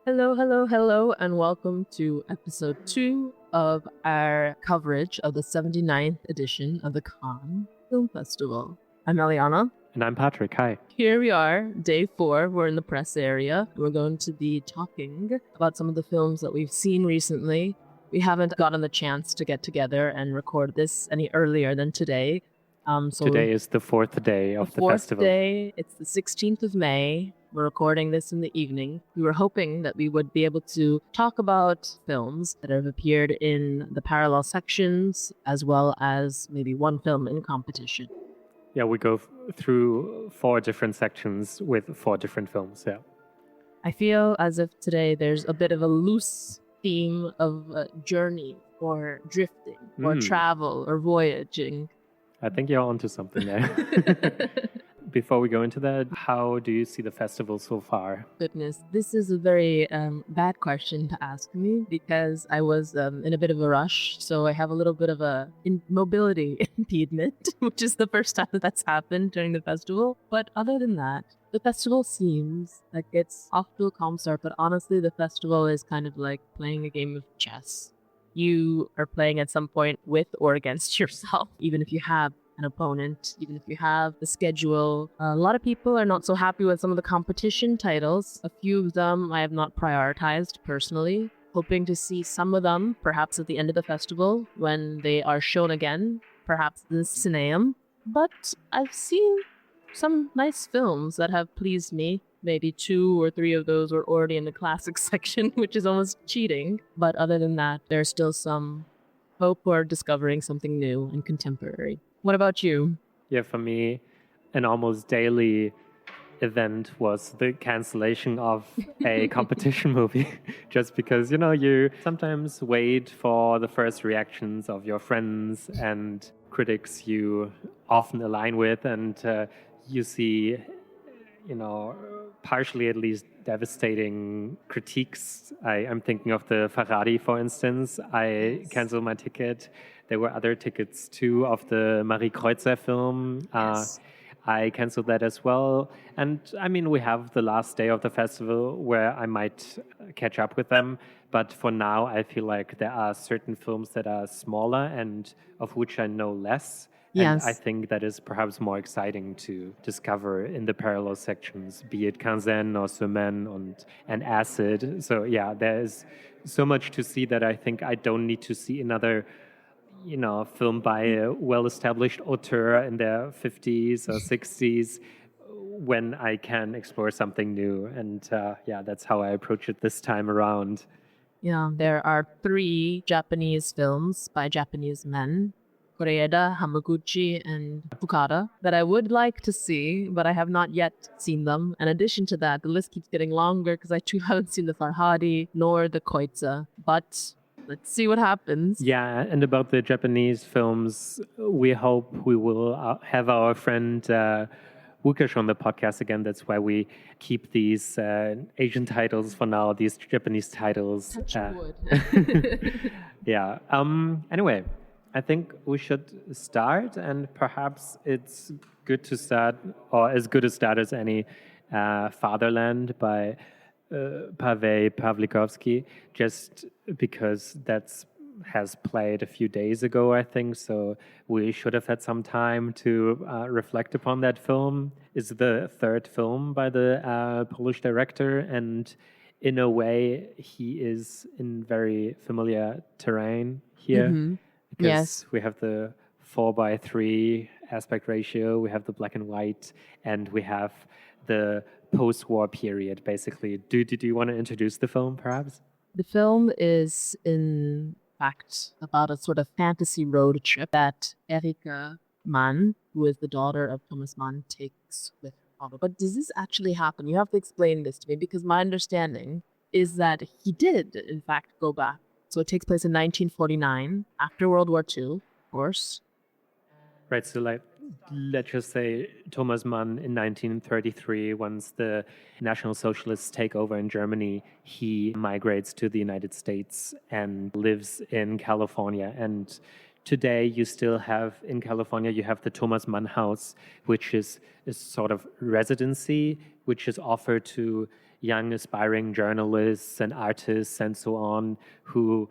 Hello, hello, hello, and welcome to episode 2 of our coverage of the 79th edition of the Cannes Film Festival. I'm Eliana. And I'm Patrick. Hi. Here we are, day 4. We're in the press area. We're going to be talking about some of the films that we've seen recently. We haven't gotten the chance to get together and record this any earlier than today. Today is the fourth day of the festival. Fourth day. It's the 16th of May. We're recording this in the evening. We were hoping that we would be able to talk about films that have appeared in the parallel sections, as well as maybe one film in competition. Yeah, we go through 4 different sections with 4 different films, yeah. I feel as if today there's a bit of a loose theme of journey or drifting or travel or voyaging. I think you're onto something there. Before we go into that, how do you see the festival so far? Goodness, this is a very bad question to ask me because I was in a bit of a rush. So I have a little bit of a mobility impediment, which is the first time that's happened during the festival. But other than that, the festival seems like it's off to a calm start. But honestly, the festival is kind of like playing a game of chess. You are playing at some point with or against yourself, even if you have an opponent, even if you have the schedule. A lot of people are not so happy with some of the competition titles. A few of them I have not prioritized personally, hoping to see some of them perhaps at the end of the festival when they are shown again, perhaps in the Cineum. But I've seen some nice films that have pleased me. Maybe 2 or 3 of those were already in the classics section, which is almost cheating. But other than that, there's still some hope for discovering something new and contemporary. What about you? Yeah, for me, an almost daily event was the cancellation of a competition movie. Just because, you sometimes wait for the first reactions of your friends and critics you often align with, and you see, partially at least devastating critiques. I'm thinking of the Ferrari, for instance. I canceled my ticket. There were other tickets too of the Marie Kreutzer film. I canceled that as well. And I mean, we have the last day of the festival where I might catch up with them. But for now, I feel like there are certain films that are smaller and of which I know less. And I think that is perhaps more exciting to discover in the parallel sections, be it Kanzen or Semaine and Acid. So yeah, there is so much to see that I think I don't need to see another film by a well-established auteur in their 50s or 60s when I can explore something new. And that's how I approach it this time around. Yeah, there are 3 Japanese films by Japanese men, Koreeda, Hamaguchi, and Fukada, that I would like to see, but I have not yet seen them. In addition to that, the list keeps getting longer because I too haven't seen the Farhadi nor the Koitza. But let's see what happens. Yeah, and about the Japanese films, we hope we will have our friend Wukash on the podcast again. That's why we keep these Asian titles for now, these Japanese titles. Touch wood. Yeah. Anyway, I think we should start, and perhaps it's good to start, or as good a start as any, Fatherland by Pawel PawlikowskiSiempre, just because has played a few days ago, I think, so we should have had some time to reflect upon that film. It's the 3rd film by the Polish director, and in a way, he is in very familiar terrain here, because we have the 4:3 aspect ratio, we have the black and white, and we have the post-war period, basically. Do you want to introduce the film, perhaps? The film is, in fact, about a sort of fantasy road trip that Erika Mann, who is the daughter of Thomas Mann, takes with her. But does this actually happen? You have to explain this to me, because my understanding is that he did, in fact, go back. So it takes place in 1949, after World War II, of course. Right, so let's just say Thomas Mann in 1933, once the National Socialists take over in Germany, he migrates to the United States and lives in California. And today you still have, in California, you have the Thomas Mann House, which is a sort of residency, which is offered to young aspiring journalists and artists and so on who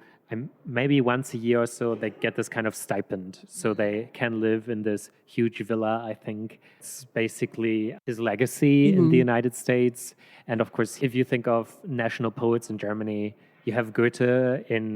maybe once a year or so they get this kind of stipend so they can live in this huge villa. I think it's basically his legacy in the United States. And of course, if you think of national poets in Germany, you have Goethe in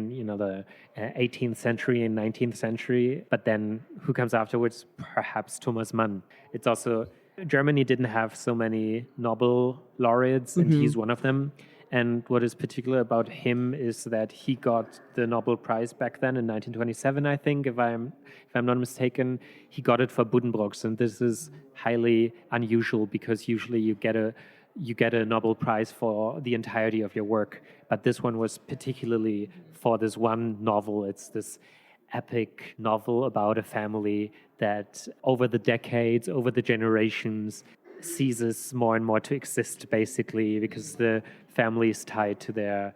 the 18th century and 19th century, but then who comes afterwards? Perhaps Thomas Mann. It's also Germany didn't have so many Nobel laureates, and he's one of them. And what is particular about him is that he got the Nobel Prize back then in 1927, I think, if I'm not mistaken. He got it for Buddenbrooks, and this is highly unusual because usually you get a Nobel Prize for the entirety of your work, but this one was particularly for this one novel. It's this epic novel about a family that over the decades, over the generations, ceases more and more to exist, basically, because the family is tied to their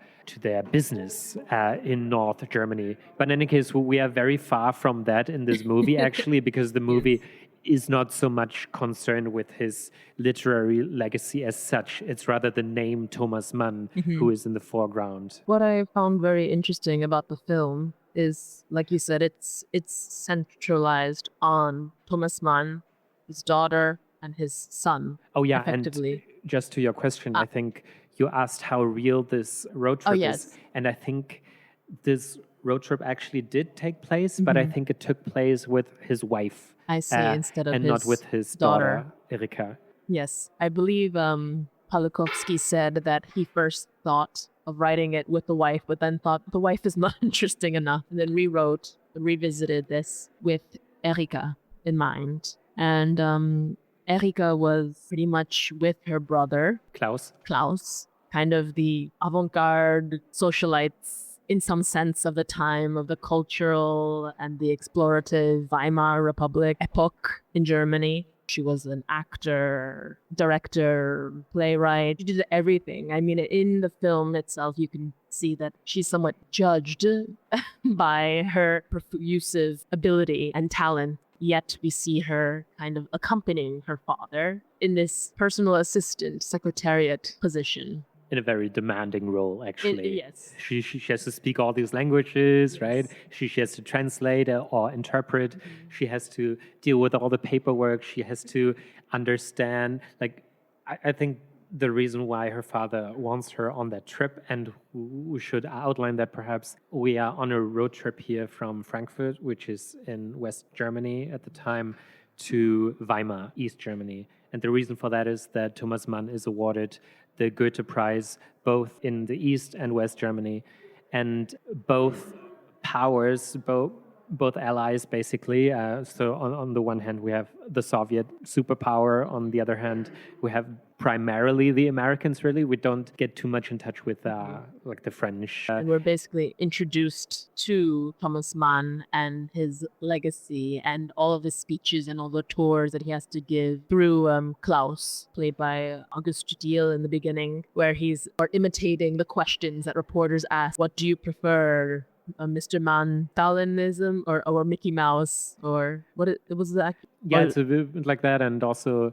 business in North Germany. But in any case, we are very far from that in this movie, actually, because the movie is not so much concerned with his literary legacy as such. It's rather the name Thomas Mann who is in the foreground. What I found very interesting about the film is, like you said, it's centralized on Thomas Mann, his daughter, and his son. Oh yeah, effectively. and just to your question, I think you asked how real this road trip is, and I think this road trip actually did take place, but I think it took place with his wife. I see, instead of and his not with his daughter Erika. Yes, I believe Pawlikowski said that he first thought of writing it with the wife, but then thought the wife is not interesting enough, and then revisited this with Erika in mind. And Erika was pretty much with her brother Klaus, kind of the avant-garde socialites in some sense of the time, of the cultural and the explorative Weimar Republic epoch in Germany. She was an actor, director, playwright. She did everything. I mean, in the film itself, you can see that she's somewhat judged by her perfusive ability and talent. Yet we see her kind of accompanying her father in this personal assistant, secretariat position. In a very demanding role, actually. Yes. She has to speak all these languages, right? She has to translate or interpret. She has to deal with all the paperwork. She has to understand. Like, I think the reason why her father wants her on that trip, and we should outline that perhaps, we are on a road trip here from Frankfurt, which is in West Germany at the time, to Weimar, East Germany. And the reason for that is that Thomas Mann is awarded the Goethe Prize both in the East and West Germany, and both powers, both allies, basically. So on the one hand, we have the Soviet superpower. On the other hand, we have primarily the Americans, really. We don't get too much in touch with like the French. And we're basically introduced to Thomas Mann and his legacy and all of his speeches and all the tours that he has to give through Klaus, played by August Diel in the beginning, where he's imitating the questions that reporters ask. What do you prefer? Mr. Mann, Stalinism or Mickey Mouse, or what it was that? Yeah, it's a bit like that. And also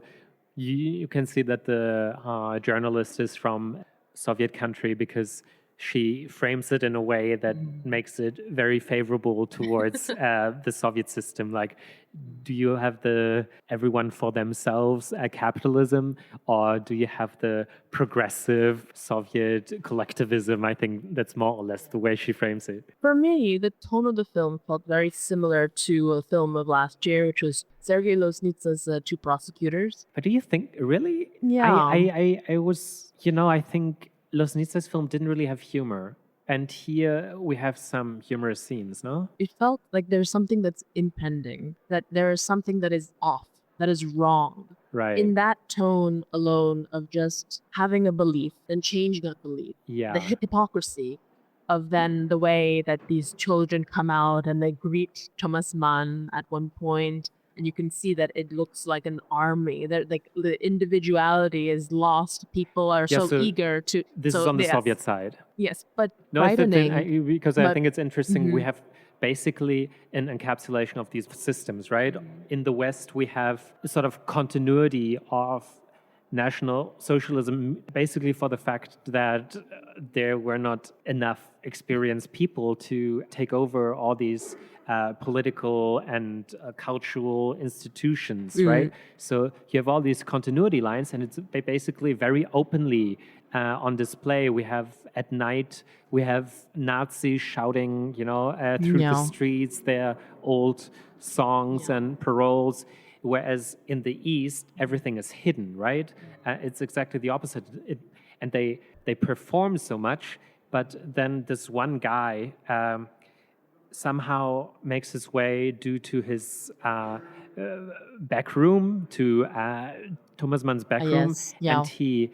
you can see that the journalist is from Soviet country because she frames it in a way that makes it very favorable towards the Soviet system. Like, do you have the everyone for themselves capitalism, or do you have the progressive Soviet collectivism? I think that's more or less the way she frames it. For me, the tone of the film felt very similar to a film of last year, which was Sergei Loznitsa's Two Prosecutors. But do you think, really? Yeah. I was, I think Loznitsa's film didn't really have humor. And here we have some humorous scenes, no? It felt like there's something that's impending, that there is something that is off, that is wrong. Right. In that tone alone of just having a belief and changing that belief. Yeah. The hypocrisy of then the way that these children come out and they greet Thomas Mann at one point. And you can see that it looks like an army. That like the individuality is lost. People are so eager to. This is on the Soviet side. Yes, but no, brightening. Because I think it's interesting. We have basically an encapsulation of these systems, right? In the West, we have a sort of continuity of National Socialism, basically for the fact that there were not enough experienced people to take over all these political and cultural institutions, right? So you have all these continuity lines, and it's basically very openly on display. We have at night, we have Nazis shouting, through the streets, their old songs and paroles. Whereas in the East, everything is hidden, right? It's exactly the opposite. And they perform so much, but then this one guy somehow makes his way due to his back room, to Thomas Mann's back room, and he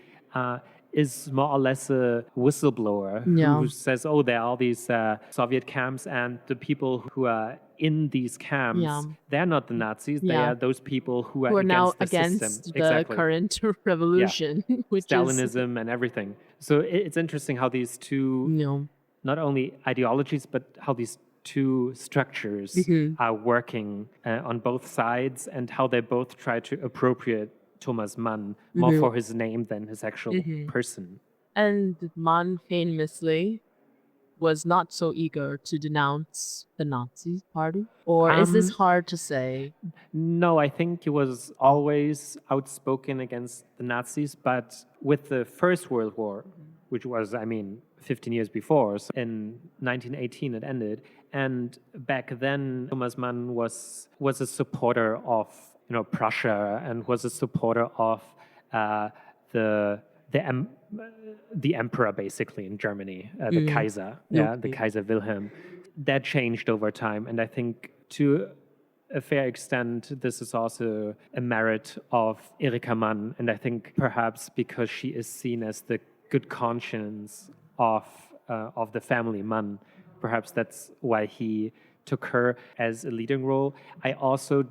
is more or less a whistleblower who says, oh, there are all these Soviet camps, and the people who are in these camps, they're not the Nazis, they are those people who are now against the against system. the current revolution, which Stalinism and everything. So it's interesting how these two, not only ideologies, but how these two structures are working on both sides, and how they both try to appropriate Thomas Mann more for his name than his actual person. And Mann famously was not so eager to denounce the Nazi party? Or is this hard to say? No, I think he was always outspoken against the Nazis, but with the First World War, which was, 15 years before, so in 1918 it ended, and back then Thomas Mann was a supporter of Prussia, and was a supporter of the emperor, basically, in Germany, the Kaiser, the Kaiser Wilhelm. That changed over time, and I think to a fair extent, this is also a merit of Erika Mann, and I think perhaps because she is seen as the good conscience of the family Mann, perhaps that's why he took her as a leading role. I also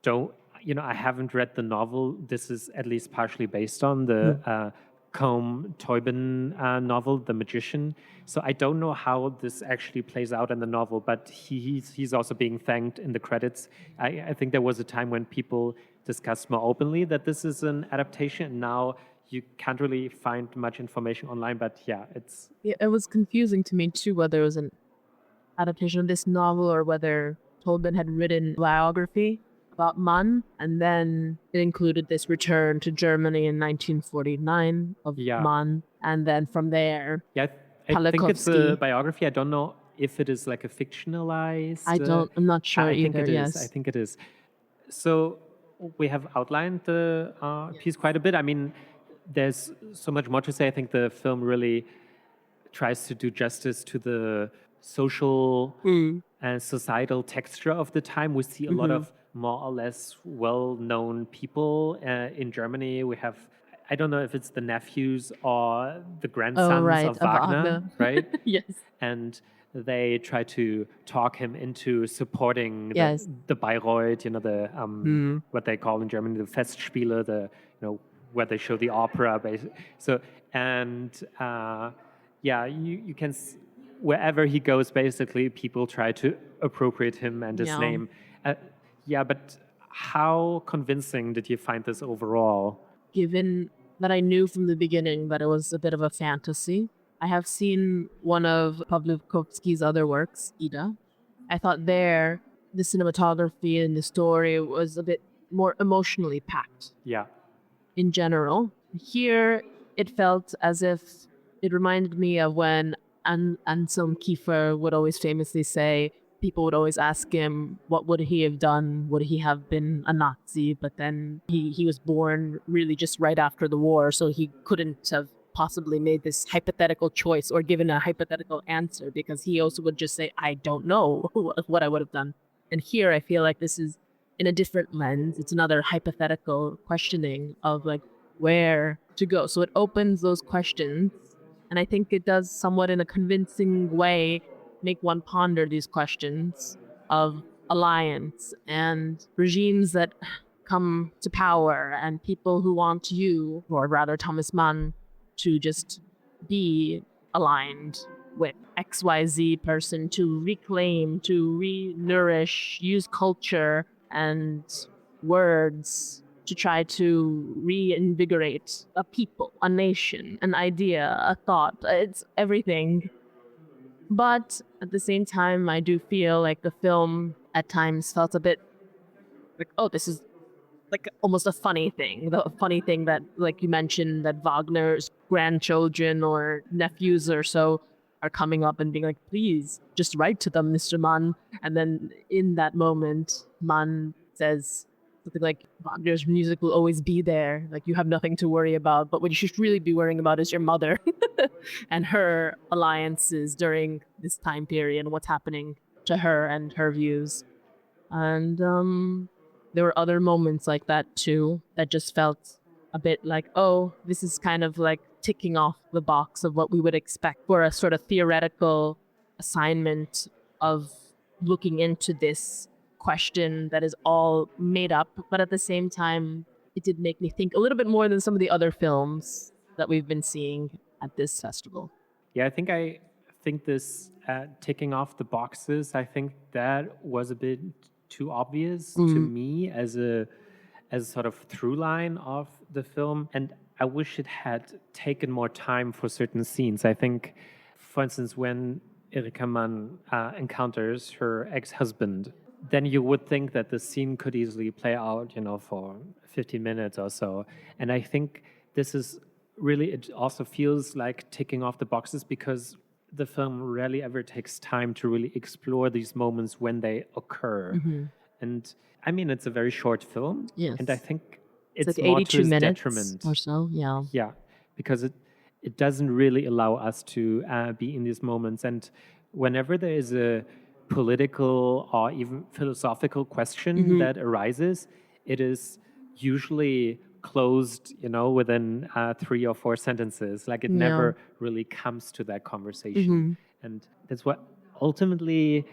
don't, I haven't read the novel. This is at least partially based on the Combe-Teuben novel, The Magician. So I don't know how this actually plays out in the novel, but he's also being thanked in the credits. I think there was a time when people discussed more openly that this is an adaptation. Now you can't really find much information online, but it was confusing to me too, whether it was an adaptation of this novel or whether Tolben had written a biography about Mann, and then it included this return to Germany in 1949 of Mann, and then from there, I think it's a biography. I don't know if it is like a fictionalized. I'm not sure either. I think it is. So we have outlined the piece quite a bit. There's so much more to say. I think the film really tries to do justice to the social and societal texture of the time. We see a lot of more or less well-known people in Germany. We have, I don't know if it's the nephews or the grandsons of Wagner, right? Yes. And they try to talk him into supporting the Bayreuth, what they call in Germany the Festspiele, where they show the opera. So, and you can, wherever he goes, basically, people try to appropriate him and his name. But how convincing did you find this overall? Given that I knew from the beginning that it was a bit of a fantasy, I have seen one of Pawlikowski's other works, Ida. I thought there, the cinematography and the story was a bit more emotionally packed. Yeah. In general. Here, it felt as if it reminded me of when Anselm Kiefer would always famously say, people would always ask him, what would he have done? Would he have been a Nazi? But then he was born really just right after the war, so he couldn't have possibly made this hypothetical choice or given a hypothetical answer, because he also would just say, I don't know what I would have done. And here I feel like this is in a different lens. It's another hypothetical questioning of like where to go. So it opens those questions. And I think it does somewhat in a convincing way make one ponder these questions of alliance and regimes that come to power and people who want you, or rather Thomas Mann, to just be aligned with XYZ person, to reclaim, to re-nourish, use culture and words to try to reinvigorate a people, a nation, an idea, a thought. It's everything. But at the same time, I do feel like the film at times felt a bit like, oh, this is like almost a funny thing. The funny thing that, like you mentioned, that Wagner's grandchildren or nephews or so are coming up and being like, please just write to them, Mr. Mann. And then in that moment, Mann says something like, Wagner's music will always be there. Like, you have nothing to worry about. But what you should really be worrying about is your mother and her alliances during this time period and what's happening to her and her views. And there were other moments like that too that just felt a bit like, oh, this is kind of like ticking off the box of what we would expect for a sort of theoretical assignment of looking into this question that is all made up. But at the same time, it did make me think a little bit more than some of the other films that we've been seeing at this festival. Yeah, I think this ticking off the boxes, I think that was a bit too obvious to me as a sort of through line of the film, and I wish it had taken more time for certain scenes. I think, for instance, when Erika Mann encounters her ex-husband, then you would think that the scene could easily play out, for 15 minutes or so. And I think this is really, it also feels like ticking off the boxes because the film rarely ever takes time to really explore these moments when they occur. And I mean, it's a very short film. Yes. And I think It's it's like more 82 to his minutes detriment. or so, yeah. Yeah, because it doesn't really allow us to be in these moments. And whenever there is a political or even philosophical question that arises, it is usually closed, within 3 or 4 sentences. Like it never really comes to that conversation. And that's what ultimately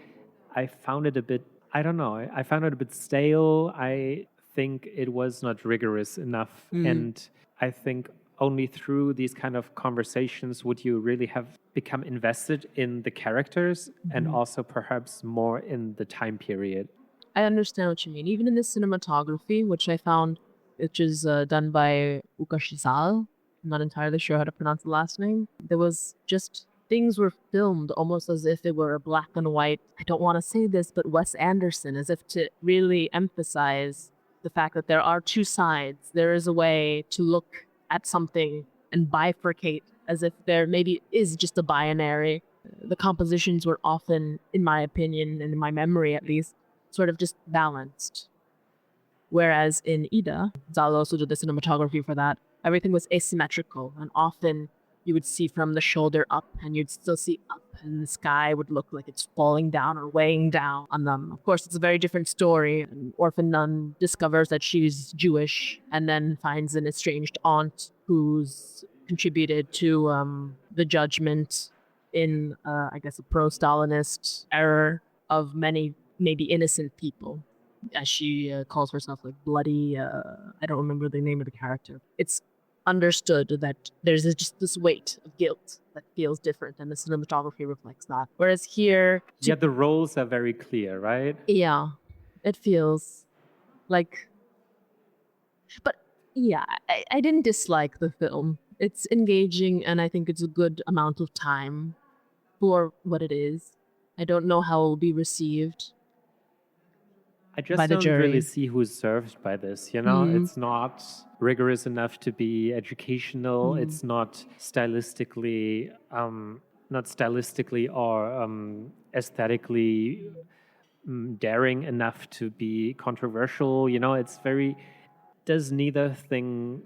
I found it a bit, I don't know, I found it a bit stale. I think it was not rigorous enough. And I think only through these kind of conversations would you really have become invested in the characters and also perhaps more in the time period. I understand what you mean. Even in the cinematography, which I found, which is done by Ukashizal, I'm not entirely sure how to pronounce the last name. There was just things were filmed almost as if it were a black and white. I don't want to say this, but Wes Anderson, as if to really emphasize the fact that there are two sides. There is a way to look at something and bifurcate as if there maybe is just a binary. The compositions were often, in my opinion and in my memory at least, sort of just balanced. Whereas in Ida, Zal also did the cinematography for that, everything was asymmetrical, and often you would see from the shoulder up, and you'd still see up, and the sky would look like it's falling down or weighing down on them. Of course, it's a very different story. An orphan nun discovers that she's Jewish, and then finds an estranged aunt who's contributed to the judgment in, I guess, a pro-Stalinist error of many maybe innocent people, as she calls herself, like bloody. I don't remember the name of the character. It's understood that there's just this weight of guilt that feels different, and the cinematography reflects that. Whereas here, Yeah, the roles are very clear, right? yeah, it feels like. But yeah, I didn't dislike the film. It's engaging, and I think it's a good amount of time for what it is. I don't know how it will be received. I just By the don't jury. really see who's served by this, It's not rigorous enough to be educational. It's not stylistically or aesthetically daring enough to be controversial. It's very, does neither thing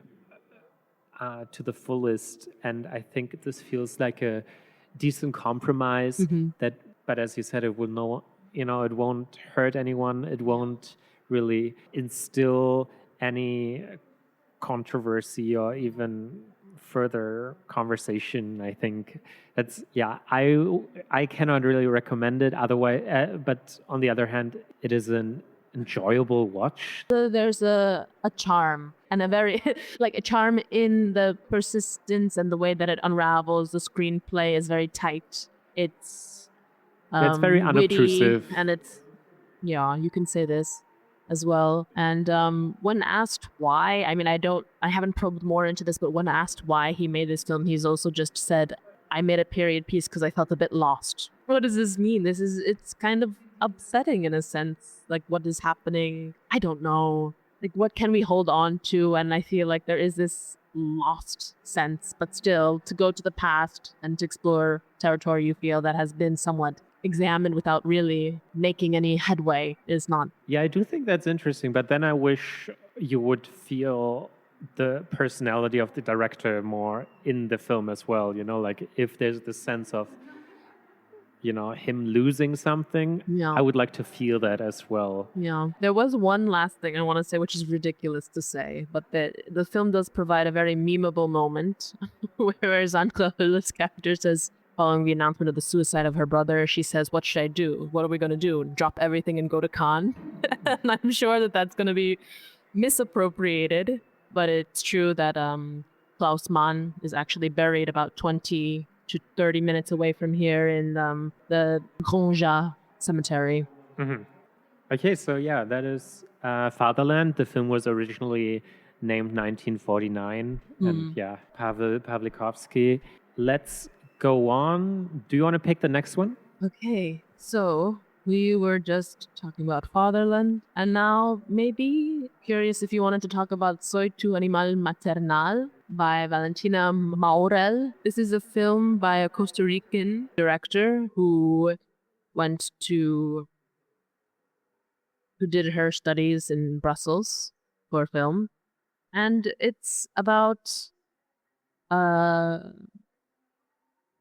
to the fullest. And I think this feels like a decent compromise that, but as you said, it will no, it won't hurt anyone. It won't really instill any controversy or even further conversation. I think that's, yeah, I cannot really recommend it otherwise, but on the other hand, it is an enjoyable watch. There's a charm, and a very like a charm in the persistence and the way that it unravels. The screenplay is very tight. It's It's very witty, unobtrusive. and it's, yeah, you can say this. as well. And when asked why, I mean, I haven't probed more into this, but when asked why he made this film, he's also just said, I made a period piece because I felt a bit lost. What does this mean? It's kind of upsetting in a sense. Like, what is happening? I don't know. Like, what can we hold on to? And I feel like there is this lost sense, but still to go to the past and to explore territory you feel that has been somewhat examined without really making any headway is not. Yeah, I do think that's interesting, but then I wish you would feel the personality of the director more in the film as well, like if there's this sense of, him losing something, Yeah. I would like to feel that as well. Yeah. There was one last thing I want to say, which is ridiculous to say, but the film does provide a very memeable moment where Sandra Hüller's character says, following the announcement of the suicide of her brother, she says, what should I do? What are we going to do? Drop everything and go to Cannes? And I'm sure that that's going to be misappropriated, but it's true that Klaus Mann is actually buried about 20 to 30 minutes away from here in the Grandja cemetery. Okay, so yeah, that is Fatherland. The film was originally named 1949, and yeah, Pawel Pawlikowski. Let's go on. Do you want to pick the next one? Okay, so we were just talking about Fatherland, and now maybe curious if you wanted to talk about Soy tu animal maternal by Valentina Maurel. This is a film by a Costa Rican director who did her studies in Brussels for film, and it's about uh,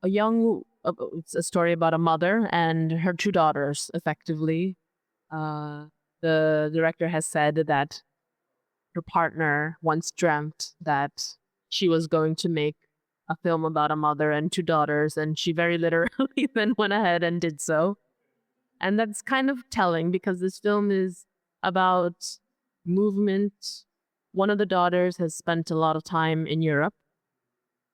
it's a story about a mother and her two daughters, effectively. The director has said that her partner once dreamt that she was going to make a film about a mother and two daughters, and she very literally then went ahead and did so. And that's kind of telling because this film is about movement. One of the daughters has spent a lot of time in Europe,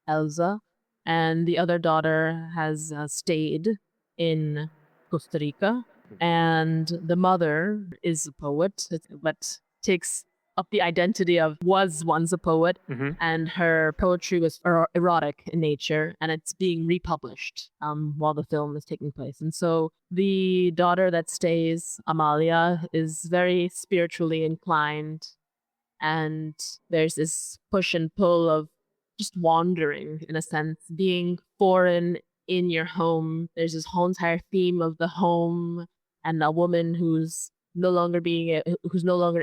Elsa, and the other daughter has stayed in Costa Rica. And the mother is a poet, but takes up the identity of was once a poet, and her poetry was erotic in nature, and it's being republished while the film is taking place. And so the daughter that stays, Amalia, is very spiritually inclined, and there's this push and pull of just wandering, in a sense, being foreign in your home. There's this whole entire theme of the home and a woman who's no longer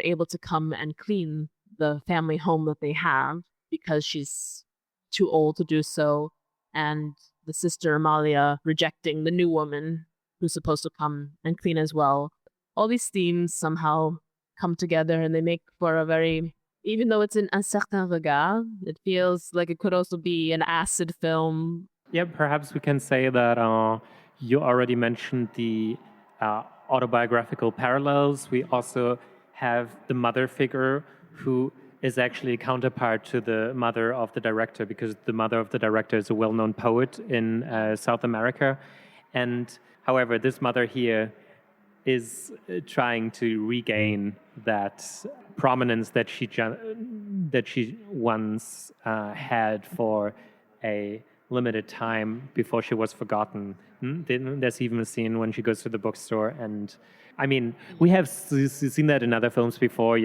able to come and clean the family home that they have because she's too old to do so, and the sister Amalia rejecting the new woman who's supposed to come and clean as well. All these themes somehow come together, and they make for a very, even though it's an un certain regard, it feels like it could also be an acid film. Yeah, perhaps we can say that you already mentioned the autobiographical parallels. We also have the mother figure who is actually a counterpart to the mother of the director, because the mother of the director is a well-known poet in South America. And however, this mother here is trying to regain that prominence that she once had for a limited time before she was forgotten. There's even a scene when she goes to the bookstore, and I mean, we have seen that in other films before,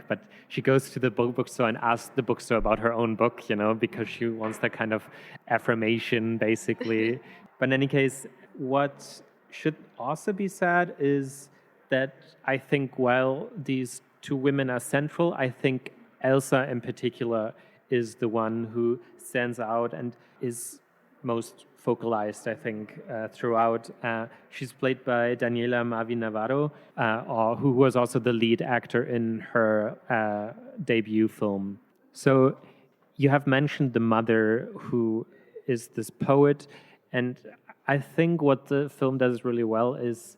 but she goes to the bookstore and asks the bookstore about her own book, because she wants that kind of affirmation, basically. But in any case, what should also be said is that I think while these two women are central, I think Elsa in particular is the one who stands out and is most focalized, I think, throughout. She's played by Daniela Mavi Navarro, who was also the lead actor in her debut film. So you have mentioned the mother who is this poet, and I think what the film does really well is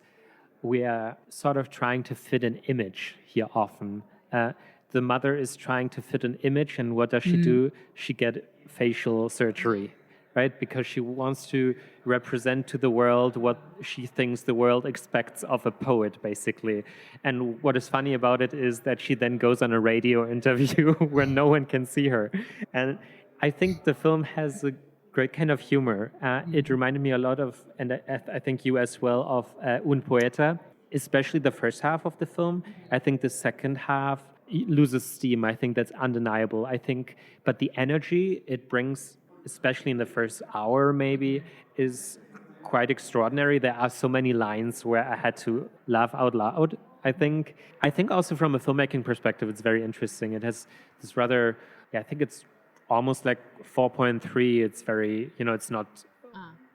we are sort of trying to fit an image here often. The mother is trying to fit an image, and what does she do? She get facial surgery. right? Because she wants to represent to the world what she thinks the world expects of a poet, basically. And what is funny about it is that she then goes on a radio interview where no one can see her. And I think the film has a great kind of humor. It reminded me a lot of, and I think you as well, of Un Poeta, especially the first half of the film. I think the second half loses steam. I think that's undeniable. I think, but the energy it brings, especially in the first hour, maybe, is quite extraordinary. There are so many lines where I had to laugh out loud. I think. I think also from a filmmaking perspective, it's very interesting. It has this rather, yeah, I think it's almost like 4.3. It's very, it's not.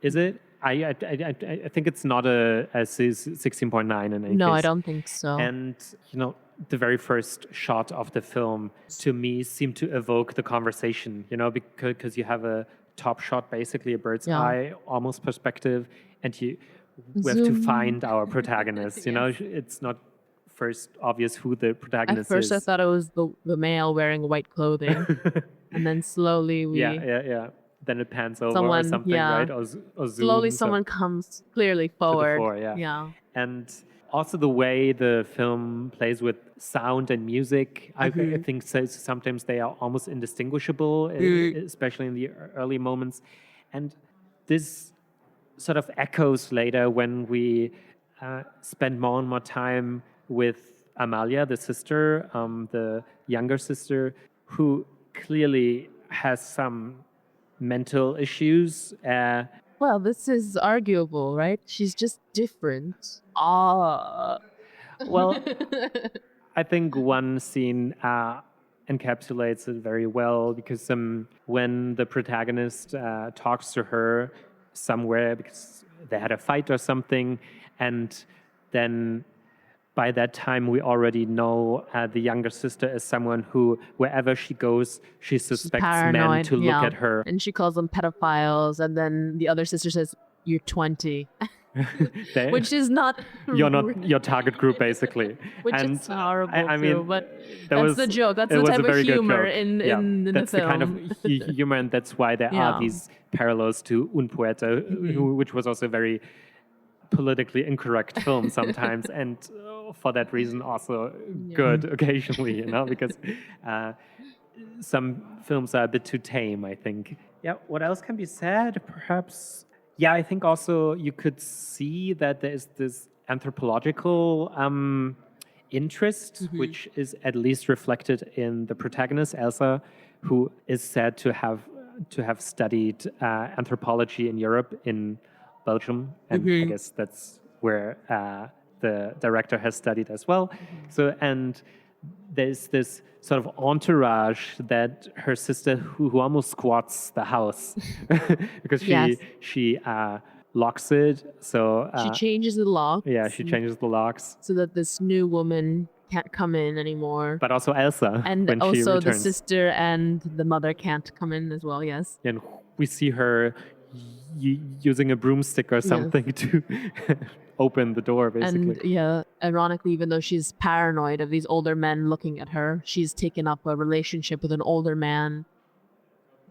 Is it? I think it's not a 16.9 in any No, case. I don't think so. And the very first shot of the film to me seemed to evoke the conversation. Because you have a top shot, basically a bird's eye almost perspective, and we have to find our protagonist. It's not first obvious who the protagonist is. At first, I thought it was the male wearing white clothing, and then slowly yeah. Then it pans over or something, right? Or zooms. Slowly, someone comes clearly forward. To the fore, yeah. And also the way the film plays with sound and music, I think sometimes they are almost indistinguishable, especially in the early moments. And this sort of echoes later when we spend more and more time with Amalia, the sister, the younger sister, who clearly has some mental issues. Well, this is arguable, right? She's just different. Well, I think one scene encapsulates it very well, because when the protagonist talks to her somewhere because they had a fight or something, and then by that time we already know the younger sister is someone who, wherever she goes, she suspects men to look at her. And she calls them pedophiles, and then the other sister says, "You're 20." Which is not... You're not your target group, basically. Which is horrible, I mean, but that's the joke. That's the type of humor in the film. That's the kind of humor, and that's why there are these parallels to Un Poeta, which was also very politically incorrect film sometimes, and for that reason also good occasionally, because some films are a bit too tame, I think. Yeah, what else can be said? Perhaps, I think also you could see that there is this anthropological interest, which is at least reflected in the protagonist, Elsa, who is said to have studied anthropology in Europe, in Belgium, and I guess that's where the director has studied as well. So, and there's this sort of entourage that her sister, who almost squats the house because she locks it. So she changes the locks. Yeah, she changes the locks so that this new woman can't come in anymore. But also Elsa, and when also she returns. The sister and the mother can't come in as well. Yes, and we see her using a broomstick or something to open the door, basically. And ironically, even though she's paranoid of these older men looking at her, she's taken up a relationship with an older man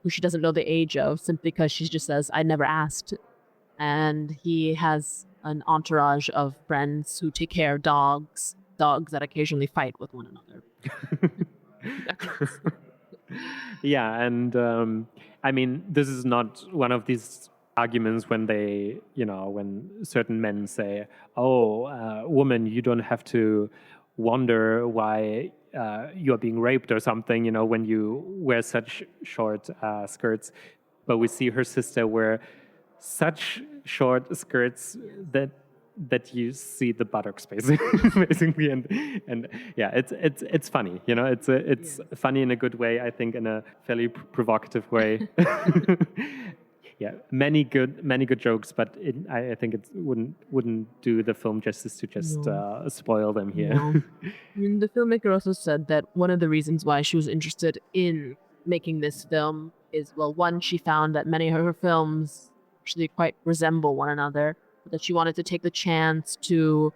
who she doesn't know the age of, simply because she just says, "I never asked." And he has an entourage of friends who take care of dogs that occasionally fight with one another. Yeah, and I mean, this is not one of these arguments when when certain men say, "Oh, woman, you don't have to wonder why you're being raped or something, when you wear such short skirts." But we see her sister wear such short skirts that you see the buttocks, basically, and yeah, it's funny, it's funny in a good way, I think, in a fairly provocative way. Yeah, many good jokes, but I think it wouldn't do the film justice to just spoil them here. No. And the filmmaker also said that one of the reasons why she was interested in making this film is, well, one, she found that many of her films actually quite resemble one another, but that she wanted to take the chance to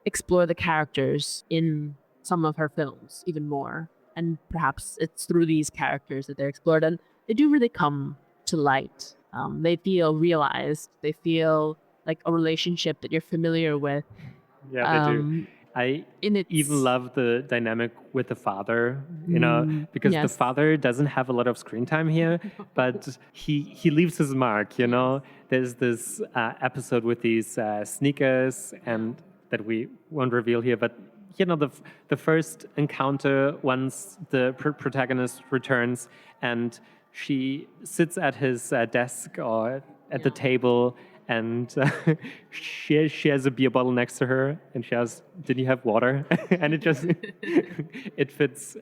explore the characters in some of her films even more. And perhaps it's through these characters that they're explored, and they do really come to light. They feel realized. They feel like a relationship that you're familiar with. Yeah, they do. I In even its love the dynamic with the father, because the yes, father doesn't have a lot of screen time here, but he leaves his mark. There's this episode with these sneakers, and that we won't reveal here, but the first encounter once the protagonist returns, and she sits at his desk or at the table, and she has a beer bottle next to her, and she asks, "Did you have water?" And it just it fits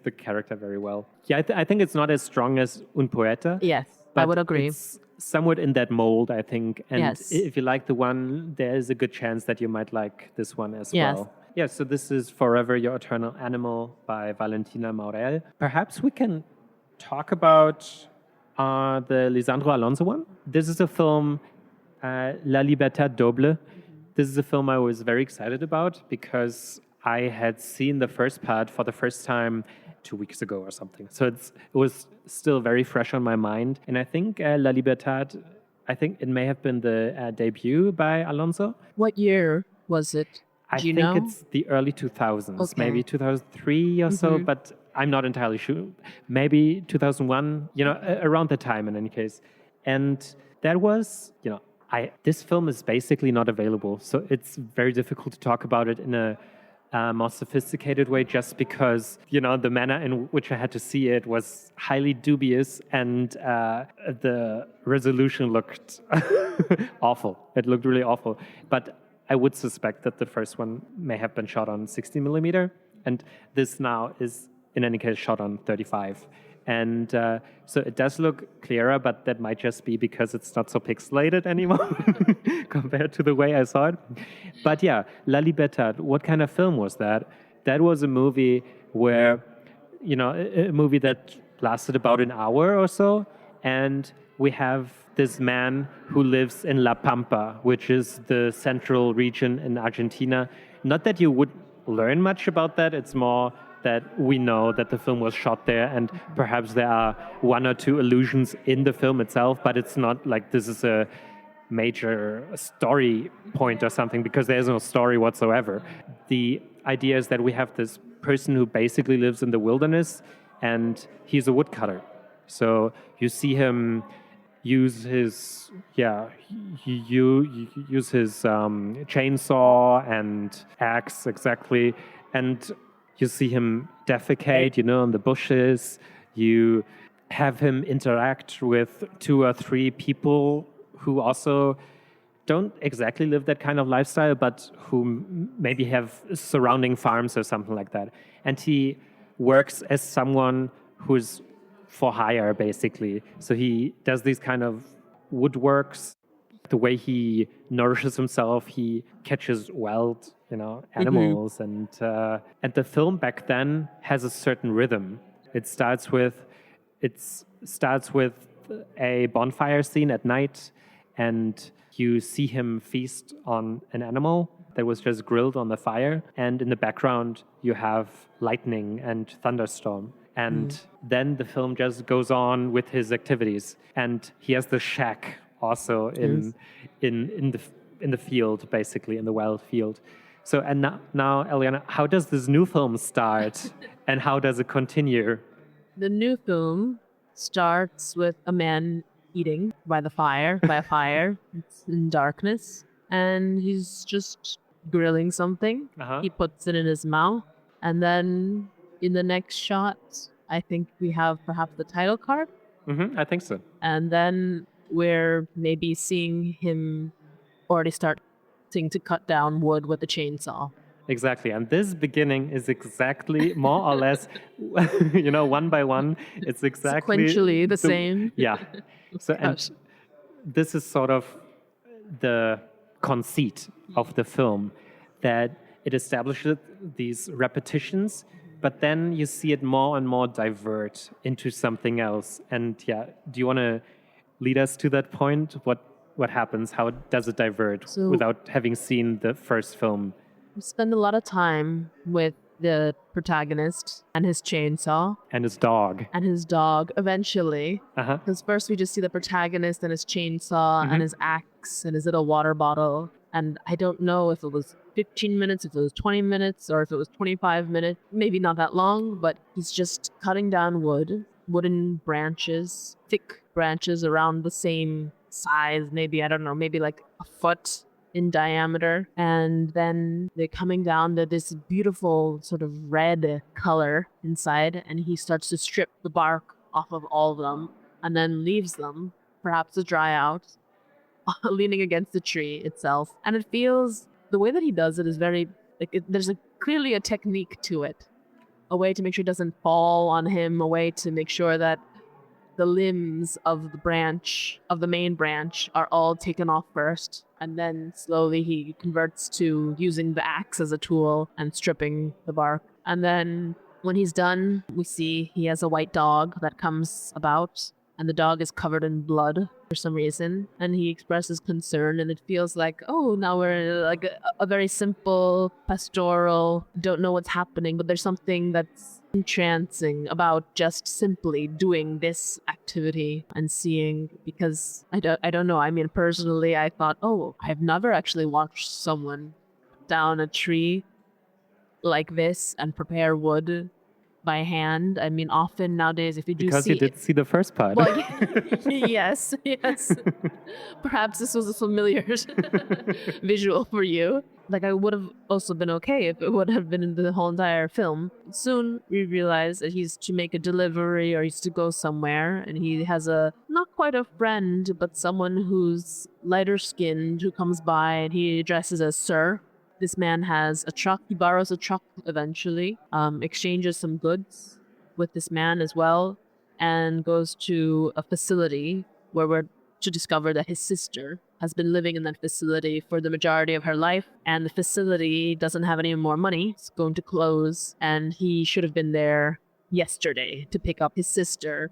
the character very well. Yeah, I think it's not as strong as Un Poeta, yes, I but would agree. it's somewhat in that mold, I think. And Yes. if you like the one, there is a good chance that you might like this one as Yes. well. Yeah, so this is Forever Your Eternal Animal by Valentina Maurel. Perhaps we can talk about the Lisandro Alonso one. This is a film, La Libertad, Doble. This is a film I was very excited about because I had seen the first part for the first time 2 weeks ago or something. So it was still very fresh on my mind. And I think La Libertad, I think it may have been the debut by Alonso. What year was it? I Do you think know? it's the early 2000s, Okay. maybe 2003 or so, but I'm not entirely sure. Maybe 2001, around that time in any case. And that was, this film is basically not available. So it's very difficult to talk about it in a more sophisticated way just because, the manner in which I had to see it was highly dubious, and the resolution looked awful. It looked really awful. But I would suspect that the first one may have been shot on 60 millimeter, and this now is, in any case, shot on 35. And so it does look clearer, but that might just be because it's not so pixelated anymore compared to the way I saw it. But yeah, La Libertad, what kind of film was that? That was a movie where, a movie that lasted about an hour or so, and we have this man who lives in La Pampa, which is the central region in Argentina. Not that you would learn much about that, it's more that we know that the film was shot there, and perhaps there are one or two allusions in the film itself, but it's not like this is a major story point or something, because there's no story whatsoever. The idea is that we have this person who basically lives in the wilderness, and he's a woodcutter. So you see him use his chainsaw and axe, exactly, and you see him defecate, in the bushes. You have him interact with 2 or 3 people who also don't exactly live that kind of lifestyle, but who maybe have surrounding farms or something like that. And he works as someone who's for hire, basically. So he does these kind of woodworks. The way he nourishes himself, he catches wild, animals, and the film back then has a certain rhythm. It starts with a bonfire scene at night, and you see him feast on an animal that was just grilled on the fire, and in the background you have lightning and thunderstorm. And then the film just goes on with his activities, and he has the shack also in the field, basically in the wild field. So, and now, Eliana, how does this new film start, and how does it continue? The new film starts with a man eating by a fire. It's in darkness, and he's just grilling something. He puts it in his mouth, and then in the next shot, I think we have perhaps the title card. I think so. And then we're maybe seeing him already starting to cut down wood with a chainsaw. Exactly. And this beginning is exactly more or less, one by one. It's exactly Sequentially the same. Yeah. So, and this is sort of the conceit of the film, that it establishes these repetitions, but then you see it more and more divert into something else. And yeah, do you want to lead us to that point? What happens? How does it divert without having seen the first film? We spend a lot of time with the protagonist and his chainsaw And his dog. and his dog eventually. Uh-huh. Because first we just see the protagonist and his chainsaw and his axe and his little water bottle. And I don't know if it was 15 minutes, if it was 20 minutes, or if it was 25 minutes. Maybe not that long, but he's just cutting down wooden branches, thick branches around the same size, maybe, I don't know, maybe like a foot in diameter. And then they're coming down to this beautiful sort of red color inside, and he starts to strip the bark off of all of them and then leaves them perhaps to dry out leaning against the tree itself. And it feels, the way that he does it is very, there's clearly a technique to it, a way to make sure it doesn't fall on him, a way to make sure that the limbs of the main branch are all taken off first. And then slowly he converts to using the axe as a tool and stripping the bark. And then when he's done, we see he has a white dog that comes about, and the dog is covered in blood for some reason. And he expresses concern, and it feels like, oh, now we're like a very simple, pastoral, don't know what's happening, but there's something that's entrancing about just simply doing this activity and seeing, because I don't know. I mean, personally, I thought, oh, I've never actually watched someone down a tree like this and prepare wood by hand. I mean, often nowadays, if you do Because see you did see the first part. well, yes. Perhaps this was a familiar visual for you. Like, I would have also been okay if it would have been in the whole entire film. Soon we realize that he's to make a delivery or he's to go somewhere, and he has not quite a friend, but someone who's lighter skinned who comes by, and he addresses as Sir. This man has a truck. He borrows a truck eventually, exchanges some goods with this man as well, and goes to a facility where we're to discover that his sister has been living in that facility for the majority of her life, and the facility doesn't have any more money. It's going to close, and he should have been there yesterday to pick up his sister,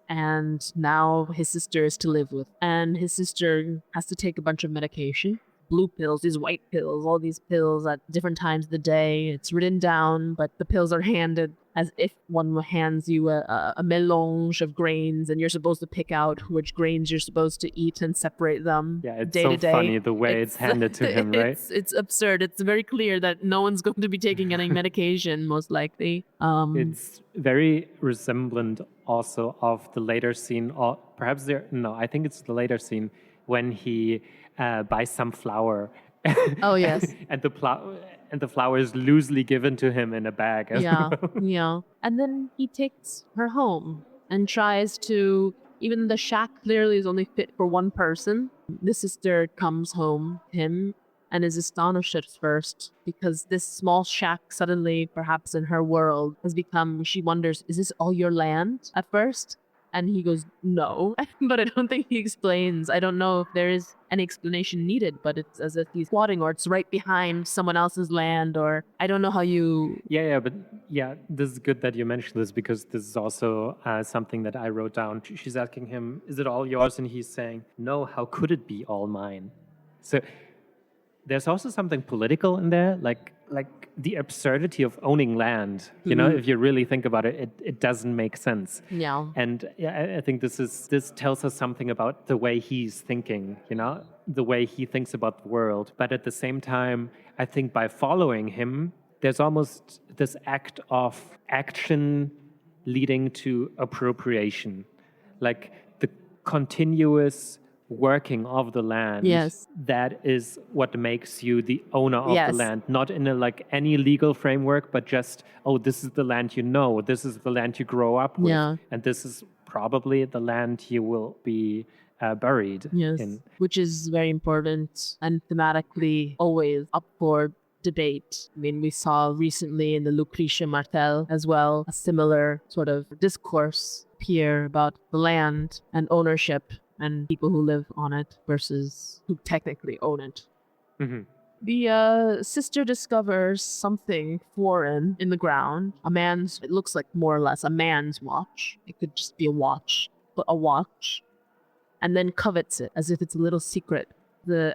and now his sister is to live with. And his sister has to take a bunch of medication. Blue pills, these white pills, all these pills at different times of the day. It's written down, but the pills are handed as if one hands you a mélange of grains, and you're supposed to pick out which grains you're supposed to eat and separate them. Yeah, it's day so to day. funny the way it's handed to him, right? It's absurd. It's very clear that no one's going to be taking any medication, most likely. It's very resemblant also of the later scene, or perhaps I think it's the later scene when he buys some flour. Oh, yes. and the flour is loosely given to him in a bag. Yeah, yeah. And then he takes her home and tries to, even the shack clearly is only fit for one person. The sister comes home to him and is astonished at first because this small shack suddenly, perhaps in her world, has become, she wonders, is this all your land at first? And he goes, no. But I don't think he explains. I don't know if there is any explanation needed, but it's as if he's squatting or it's right behind someone else's land, or I don't know how you... But this is good that you mentioned this, because this is also something that I wrote down. She's asking him, is it all yours? And he's saying, no, how could it be all mine? So there's also something political in there, like the absurdity of owning land. You know, if you really think about it, it doesn't make sense. Yeah. And I think this tells us something about the way he's thinking, you know, the way he thinks about the world. But at the same time, I think by following him, there's almost this act of action leading to appropriation, like the continuous working of the land. Yes. That is what makes you the owner of Yes. the land, not in any legal framework, but just, oh, this is the land you know, this is the land you grow up with, Yeah. and this is probably the land you will be buried in. Which is very important and thematically always up for debate. I mean, we saw recently in the Lucretia Martel as well a similar sort of discourse appear about the land and ownership and people who live on it versus who technically own it. Mm-hmm. The sister discovers something foreign in the ground. It looks like more or less a man's watch. It could just be a watch, but a watch. And then covets it as if it's a little secret.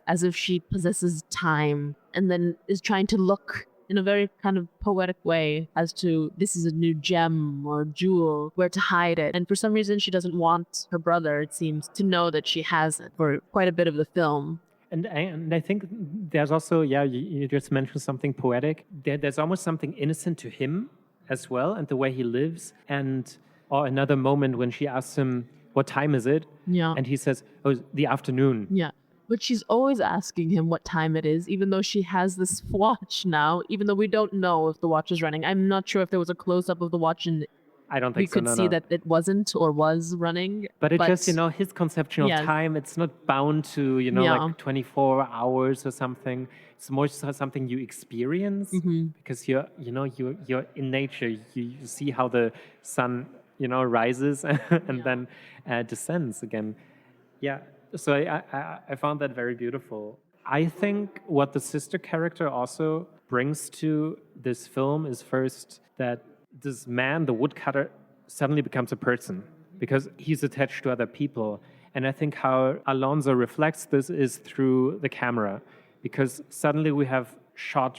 As if she possesses time, and then is trying to look in a very kind of poetic way as to this is a new gem or jewel, where to hide it. And for some reason, she doesn't want her brother, it seems, to know that she has it for quite a bit of the film. And I think there's also, you just mentioned something poetic. There's almost something innocent to him as well, and the way he lives. Or another moment when she asks him, what time is it? Yeah. And he says, oh, the afternoon. Yeah. But she's always asking him what time it is, even though she has this watch now, even though we don't know if the watch is running. I'm not sure if there was a close-up of the watch and I don't we think could so, see no. that it wasn't or was running. But it just, his conception of time, it's not bound to, like 24 hours or something. It's more something you experience because you're in nature. You see how the sun, rises and then descends again. Yeah. So I found that very beautiful. I think what the sister character also brings to this film is first that this man, the woodcutter, suddenly becomes a person because he's attached to other people. And I think how Alonso reflects this is through the camera, because suddenly we have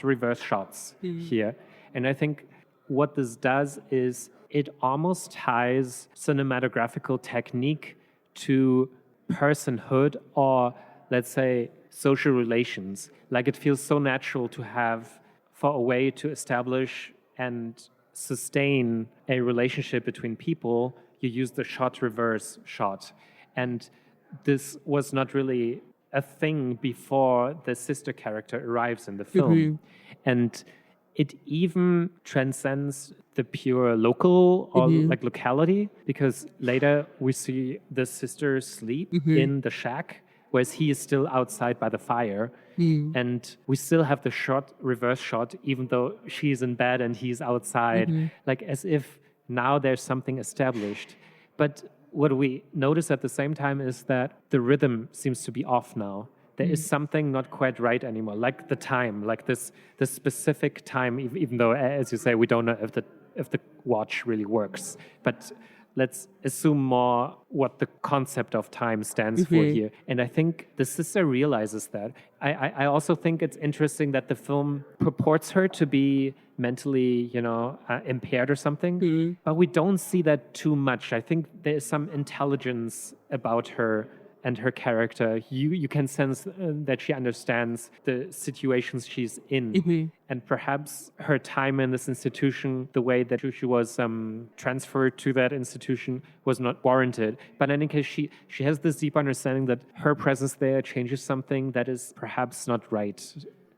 reverse shots here. And I think what this does is it almost ties cinematographical technique to personhood, or let's say social relations. Like it feels so natural to have for a way to establish and sustain a relationship between people, you use the reverse shot. And this was not really a thing before the sister character arrives in the film. And it even transcends the pure local or like locality, because later we see the sister sleep in the shack, whereas he is still outside by the fire. And we still have the reverse shot, even though she's in bed and he's outside, like as if now there's something established. But what we notice at the same time is that the rhythm seems to be off now. There is something not quite right anymore, like the time, like this specific time, even though, as you say, we don't know if the watch really works. But let's assume more what the concept of time stands for here. And I think the sister realizes that. I also think it's interesting that the film purports her to be mentally, impaired or something, but we don't see that too much. I think there's some intelligence about her and her character. You can sense that she understands the situations she's in. And perhaps her time in this institution, the way that she was transferred to that institution, was not warranted. But in any case, she has this deep understanding that her presence there changes something that is perhaps not right.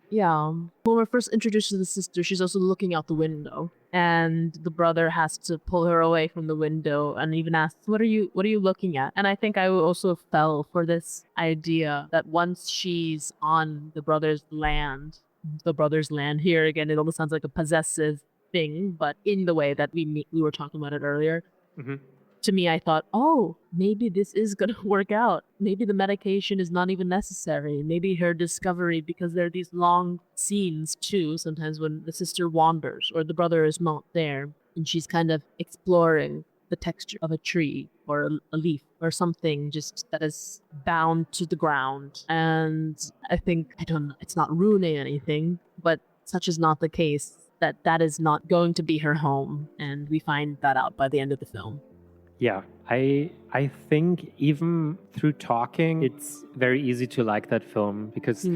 Yeah. When we're first introduced to the sister, she's also looking out the window, and the brother has to pull her away from the window and even asks, what are you looking at? And I think I also fell for this idea that once she's on the brother's land here again, it almost sounds like a possessive thing, but in the way that we were talking about it earlier. To me, I thought, oh, maybe this is going to work out. Maybe the medication is not even necessary. Maybe her discovery, because there are these long scenes too, sometimes when the sister wanders or the brother is not there, and she's kind of exploring the texture of a tree or a leaf or something just that is bound to the ground. And I think, it's not ruining anything, but such is not the case, that is not going to be her home. And we find that out by the end of the film. Yeah, I think even through talking, it's very easy to like that film because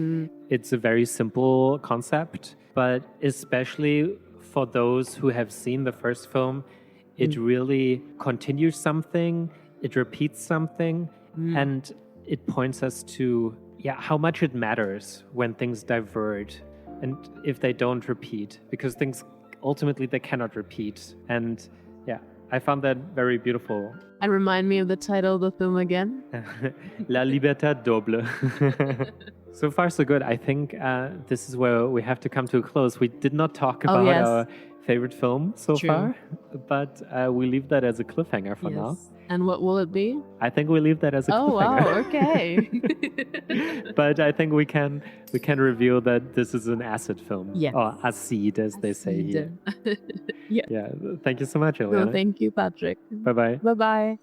it's a very simple concept. But especially for those who have seen the first film, it really continues something, it repeats something, and it points us to how much it matters when things diverge and if they don't repeat, because things ultimately they cannot repeat. And I found that very beautiful. And remind me of the title of the film again. La libertad doble. So far, so good. I think this is where we have to come to a close. We did not talk about our favorite film so far, but we leave that as a cliffhanger for now. And what will it be? I think we leave that as a cliffhanger. Oh, wow, okay. But I think we can reveal that this is an acid film. Yes. Or acid, as they say here. Yeah. Thank you so much, Eliana. No, thank you, Patrick. Bye-bye. Bye-bye.